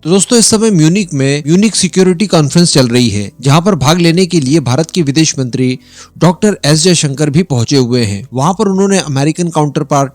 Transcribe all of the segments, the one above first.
तो दोस्तों इस समय म्यूनिक में म्यूनिक सिक्योरिटी कॉन्फ्रेंस चल रही है, जहां पर भाग लेने के लिए भारत के विदेश मंत्री डॉक्टर एस जयशंकर भी पहुंचे हुए हैं। वहां पर उन्होंने American counter part,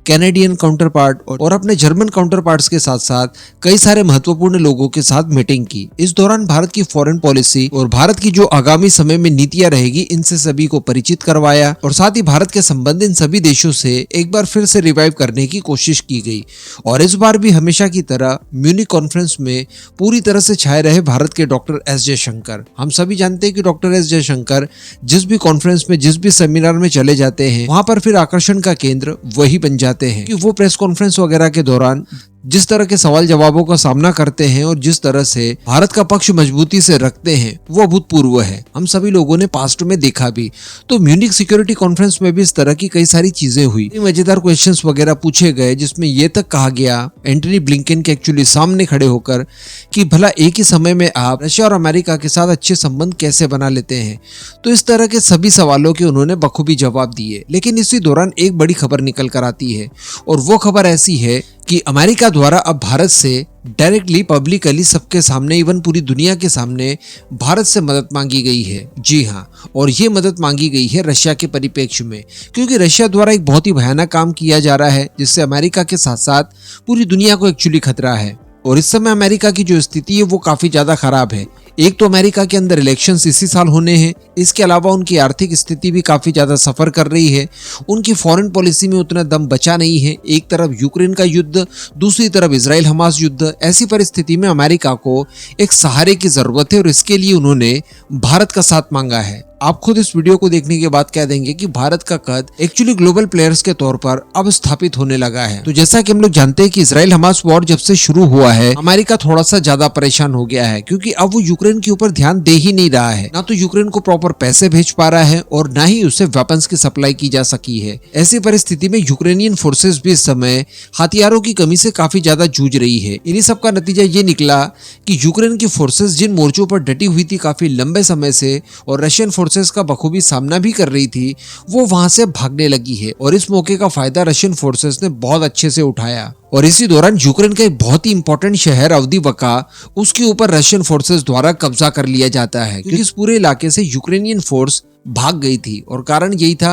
Canadian counter part और अपने जर्मन काउंटर पार्ट्स के साथ साथ कई सारे महत्वपूर्ण लोगों के साथ मीटिंग की। इस दौरान भारत की फॉरेन पॉलिसी और भारत की जो आगामी समय में नीतियां रहेगी, इनसे सभी को परिचित करवाया और साथ ही भारत के संबंध इन सभी देशों से एक बार फिर से रिवाइव करने की कोशिश की गई। और इस बार भी हमेशा की तरह म्यूनिक कॉन्फ्रेंस में पूरी तरह से छाए रहे भारत के डॉक्टर एस जयशंकर। हम सभी जानते हैं कि डॉक्टर एस जयशंकर जिस भी कॉन्फ्रेंस में, जिस भी सेमिनार में चले जाते हैं, वहां पर फिर आकर्षण का केंद्र वही बन जाते हैं कि वो प्रेस कॉन्फ्रेंस वगैरह के दौरान जिस तरह के सवाल जवाबों का सामना करते हैं और जिस तरह से भारत का पक्ष मजबूती से रखते हैं, वो अभूतपूर्व है। हम सभी लोगों ने पास्ट में देखा भी। तो म्यूनिक सिक्योरिटी कॉन्फ्रेंस में भी इस तरह की कई सारी चीजें हुई, मजेदार क्वेश्चंस वगैरह पूछे गए, जिसमें ये तक कहा गया एंटनी ब्लिंकन के एक्चुअली सामने खड़े होकर कि भला एक ही समय में आप रशिया और अमेरिका के साथ अच्छे संबंध कैसे बना लेते हैं। तो इस तरह के सभी सवालों के उन्होंने बखूबी जवाब दिए। लेकिन इसी दौरान एक बड़ी खबर निकल कर आती है और वो खबर ऐसी है कि अमेरिका द्वारा अब भारत से डायरेक्टली पब्लिकली सबके सामने, इवन पूरी दुनिया के सामने भारत से मदद मांगी गई है। जी हाँ, और ये मदद मांगी गई है रशिया के परिप्रेक्ष्य में, क्योंकि रशिया द्वारा एक बहुत ही भयानक काम किया जा रहा है, जिससे अमेरिका के साथ साथ पूरी दुनिया को एक्चुअली खतरा है। और इस समय अमेरिका की जो स्थिति है वो काफी ज्यादा खराब है। एक तो अमेरिका के अंदर इलेक्शंस इसी साल होने हैं, इसके अलावा उनकी आर्थिक स्थिति भी काफी ज्यादा सफर कर रही है। उनकी फॉरेन पॉलिसी में उतना दम बचा नहीं है। एक तरफ यूक्रेन का युद्ध, दूसरी तरफ इजराइल हमास युद्ध। ऐसी परिस्थिति में अमेरिका को एक सहारे की जरूरत है और इसके लिए उन्होंने भारत का साथ मांगा है। आप खुद इस वीडियो को देखने के बाद कह देंगे कि भारत का कद एक्चुअली ग्लोबल प्लेयर्स के तौर पर अब स्थापित होने लगा है। तो जैसा कि हम लोग जानते हैं कि इजराइल हमास वॉर जब से शुरू हुआ है, अमेरिका थोड़ा सा ज्यादा परेशान हो गया है, क्योंकि अब वो यूक्रेन के ऊपर ध्यान दे ही नहीं रहा है। ना तो यूक्रेन को प्रॉपर पैसे भेज पा रहा है और ना ही उसे वेपन्स की सप्लाई की जा सकी है। ऐसी परिस्थिति में यूक्रेनियन फोर्सेस भी इस समय हथियारों की कमी से काफी ज्यादा जूझ रही है। इन्हीं सब का नतीजा ये निकला कि यूक्रेन की फोर्सेस जिन मोर्चों पर डटी हुई थी काफी लंबे समय से और रशियन फोर्सेस का बखूबी सामना भी कर रही थी, वो वहां से भागने लगी है। और इस मौके का फायदा रशियन फोर्सेस ने बहुत अच्छे से उठाया। और इसी दौरान यूक्रेन का एक बहुत ही इंपॉर्टेंट शहर अवदीवका, उसके ऊपर रशियन फोर्सेस द्वारा कब्जा कर लिया जाता है, क्योंकि इस पूरे इलाके से यूक्रेनियन फोर्स भाग गई थी और कारण यही था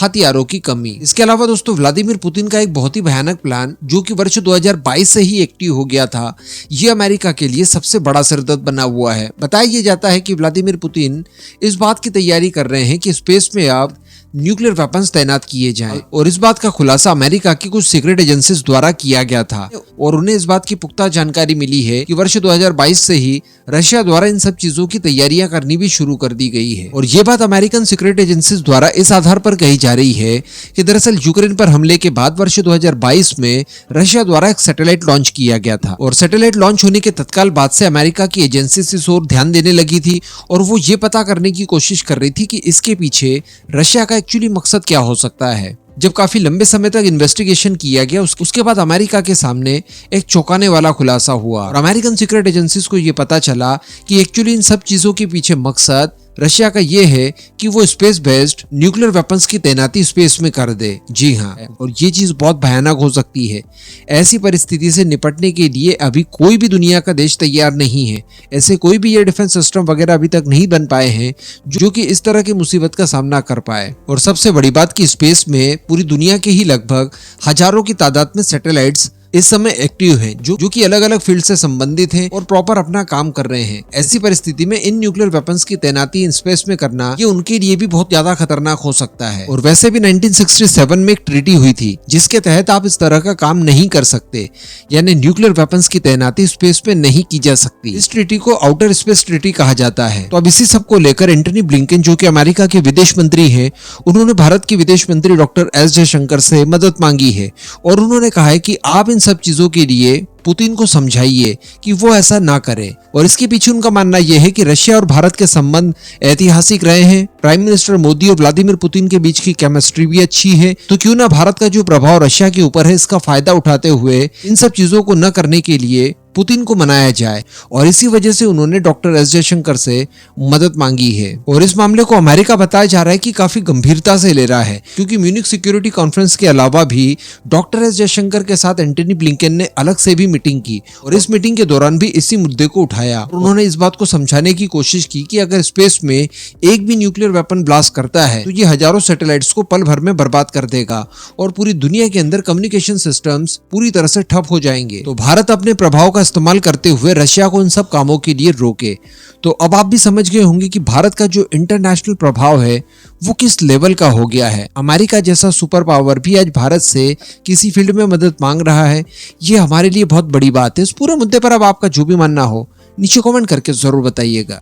हथियारों की कमी। इसके अलावा दोस्तों व्लादिमीर पुतिन का एक बहुत ही भयानक प्लान, जो कि वर्ष 2022 से ही एक्टिव हो गया था, ये अमेरिका के लिए सबसे बड़ा सिरदर्द बना हुआ है। बताया जाता है कि व्लादिमीर पुतिन इस बात की तैयारी कर रहे हैं कि स्पेस में अब न्यूक्लियर वेपन्स तैनात किए जाएं। और इस बात का खुलासा अमेरिका की कुछ सीक्रेट एजेंसीज द्वारा किया गया था और उन्हें इस बात की पुख्ता जानकारी मिली है कि वर्ष 2022 से ही रशिया द्वारा इन सब चीजों की तैयारियां करनी भी शुरू कर दी गई है। और ये बात अमेरिकन सीक्रेट एजेंसीज द्वारा इस आधार पर कही जा रही है कि दरअसल यूक्रेन पर हमले के बाद वर्ष 2022 में रशिया द्वारा एक सैटेलाइट लॉन्च किया गया था और सैटेलाइट लॉन्च होने के तत्काल बाद से अमेरिका की एजेंसीज इस ओर ध्यान देने लगी थी और वो ये पता करने की कोशिश कर रही थी कि इसके पीछे रशिया का एक्चुअली मकसद क्या हो सकता है। जब काफी लंबे समय तक इन्वेस्टिगेशन किया गया, उसके बाद अमेरिका के सामने एक चौंकाने वाला खुलासा हुआ और अमेरिकन सीक्रेट एजेंसीज को यह पता चला कि एक्चुअली इन सब चीजों के पीछे मकसद रशिया का ये है कि वो स्पेस बेस्ड न्यूक्लियर वेपन्स की तैनाती स्पेस में कर दे। जी हाँ, और ये चीज बहुत भयानक हो सकती है। ऐसी परिस्थिति से निपटने के लिए अभी कोई भी दुनिया का देश तैयार नहीं है। ऐसे कोई भी ये डिफेंस सिस्टम वगैरह अभी तक नहीं बन पाए हैं जो कि इस तरह की मुसीबत का सामना कर पाए। और सबसे बड़ी बात कि स्पेस में पूरी दुनिया के ही लगभग हजारों की तादाद में सैटेलाइट्स इस समय एक्टिव हैं, जो कि अलग अलग फील्ड से संबंधित हैं और प्रॉपर अपना काम कर रहे हैं। ऐसी परिस्थिति में इन न्यूक्लियर वेपन्स की तैनाती इन स्पेस में करना ये उनके लिए भी बहुत ज्यादा खतरनाक हो सकता है। और वैसे भी 1967 में एक ट्रीटी हुई थी जिसके तहत आप इस तरह का काम नहीं कर सकते, यानी न्यूक्लियर वेपन्स की तैनाती स्पेस में नहीं की जा सकती। इस ट्रीटी को आउटर स्पेस ट्रीटी कहा जाता है। तो अब इसी सब को लेकर एंटनी ब्लिंकन, जो कि अमेरिका के विदेश मंत्री है, उन्होंने भारत के विदेश मंत्री डॉक्टर एस जयशंकर से मदद मांगी है और उन्होंने कहा है कि आप इन सब चीजों के लिए पुतिन को समझाइए कि वो ऐसा ना करे। और इसके पीछे उनका मानना यह है कि रशिया और भारत के संबंध ऐतिहासिक रहे हैं। प्राइम मिनिस्टर मोदी और व्लादिमीर पुतिन के बीच की केमिस्ट्री भी अच्छी है, तो क्यों ना भारत का जो प्रभाव रशिया के ऊपर है इसका फायदा उठाते हुए इन सब चीजों को न करने के लिए पुतिन को मनाया जाए और इसी वजह से उन्होंने डॉक्टर एस जयशंकर से मदद मांगी है। और इस मामले को अमेरिका बताया जा रहा है कि काफी गंभीरता से ले रहा है, क्योंकि म्यूनिख सिक्योरिटी कॉन्फ्रेंस के अलावा भी डॉक्टर एस जयशंकर के साथ एंटनी ब्लिंकन ने अलग से भी मीटिंग की और इस मीटिंग के दौरान भी इसी मुद्दे को उठाया। उन्होंने इस बात को समझाने की कोशिश की कि अगर स्पेस में एक भी न्यूक्लियर वेपन ब्लास्ट करता है तो ये हजारों सैटेलाइट्स को पल भर में बर्बाद कर देगा और पूरी दुनिया के अंदर कम्युनिकेशन सिस्टम्स पूरी तरह से ठप हो जाएंगे। तो भारत अपने प्रभाव का इस्तेमाल करते हुए रशिया को इन सब कामों के लिए रोके। तो अब आप भी समझ गए होंगे कि भारत का जो इंटरनेशनल प्रभाव है वो किस लेवल का हो गया है। अमेरिका जैसा सुपर पावर भी आज भारत से किसी फील्ड में मदद मांग रहा है। ये हमारे लिए बहुत बड़ी बात है। इस पूरे मुद्दे पर अब आपका जो भी मानना हो नीचे कमेंट करके जरूर बताइएगा।